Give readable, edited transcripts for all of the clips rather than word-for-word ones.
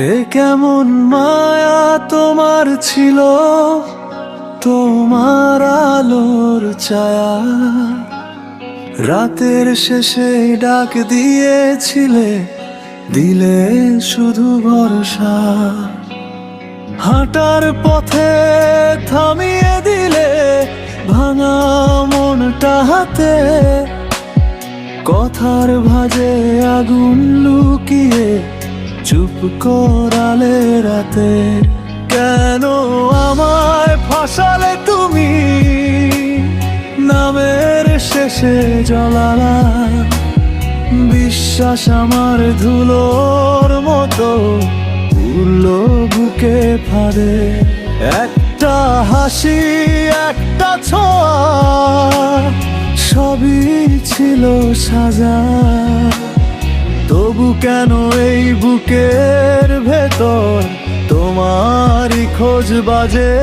এ কেমন মায়া তোমার ছিল, তোমার আলোর ছায়া রাতের শেষে ডাক দিয়েছিলে, দিলে শুধু ভরসা। হাঁটার পথে থামিয়ে দিলে ভাঙা মনটা হাতে, কথার ভাঁজে আগুন লুকিয়ে চুপ করালে রাতে। কেন আমায় ফাঁসালে তুমি, নামের শেষে জলালা বিশ্বাস আমার ধুলোর মতো উড়লো বুকে ফাঁদে। একটা হাসি, একটা ছোঁয়া, সবই ছিল সাজা। তবু কেন এই বুকের ভেতর তোমারই খোঁজ বাজে।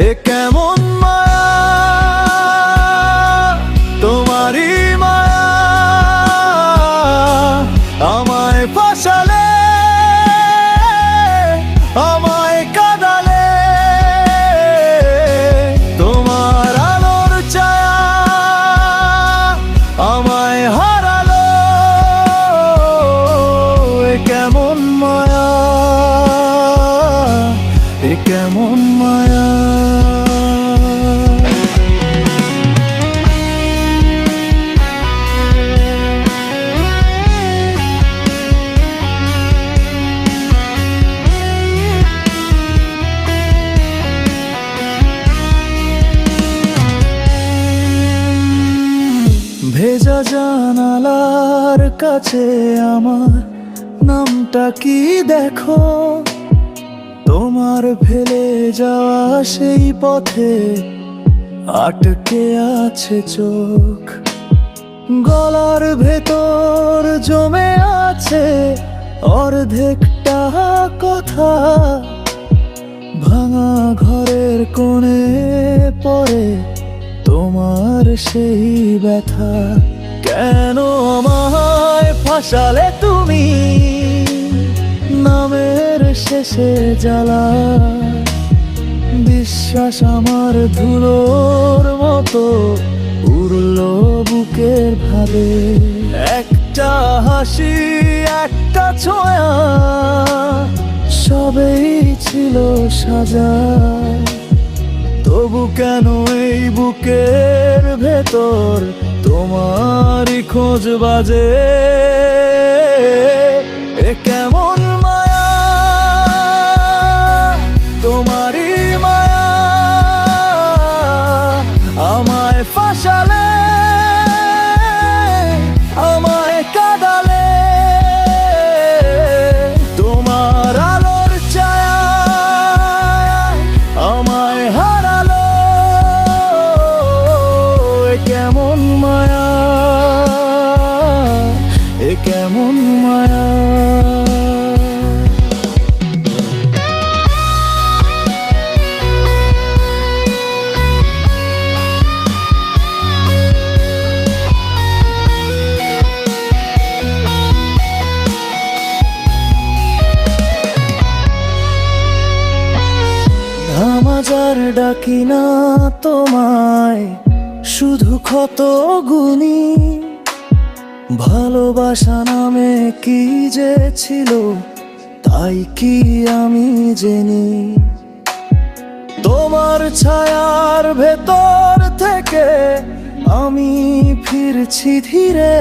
এ কেমন মায়া, তোমারই মায়া আমায় ফাঁসালে, আমায় কাঁদালে। তোমার আলোর ছায়া আমায় হারালো। এ কেমন মায়া, এ কেমন মায়া। ভেজা জানালার কাছে আমার নামটা কি দেখো, তোমার ফেলে যাওয়া সেই পথে আটকে আছে চোখ। গলার ভেতর জমে আছে অর্ধেকটা কথা, ভাঙা ঘরের কোণে পড়ে তোমার সেই ব্যথা। কেন আমায় ফাঁসালে তুমি, নামের শেষে জ্বালা বিশ্বাস আমার ধুলোর মতো উড়লো বুকের ভাবে। একটা হাসি, একটা ছোঁয়া, সবই ছিল সাজা। তবু কেন এই বুকের ভেতর তোমারই খোঁজ বাজে। এ কেমন মায়া, তোমারই মায়া আমায় ফাঁসালে, আমায় কাঁদালে। তোমার আলোর ছায়া আমায় হারালো। এ কেমন মায়া, এ কেমন মায়া। ধামাজার ডাকি না তোমায়, শুধু ক্ষত গুনি। ভালোবাসা নামে কি যে ছিল, তাই কি আমি জেনি। তোমার ছায়ার ভেতর থেকে আমি ফিরছি ধীরে,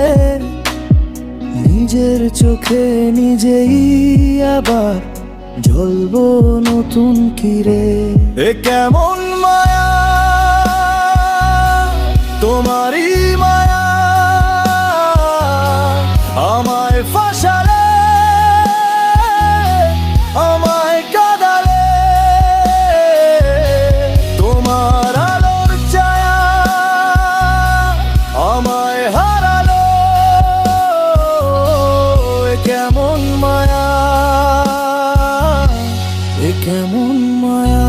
নিজের চোখে নিজেই আবার জ্বলবো নতুন কিরে। এ কেমন মায়া, তোমারই মায়া আমায় ফাঁসালে, আমায় কাঁদালে। তোমার আলোর ছায়া আমায় হারালো। এ কেমন মায়া, এ কেমন মায়া।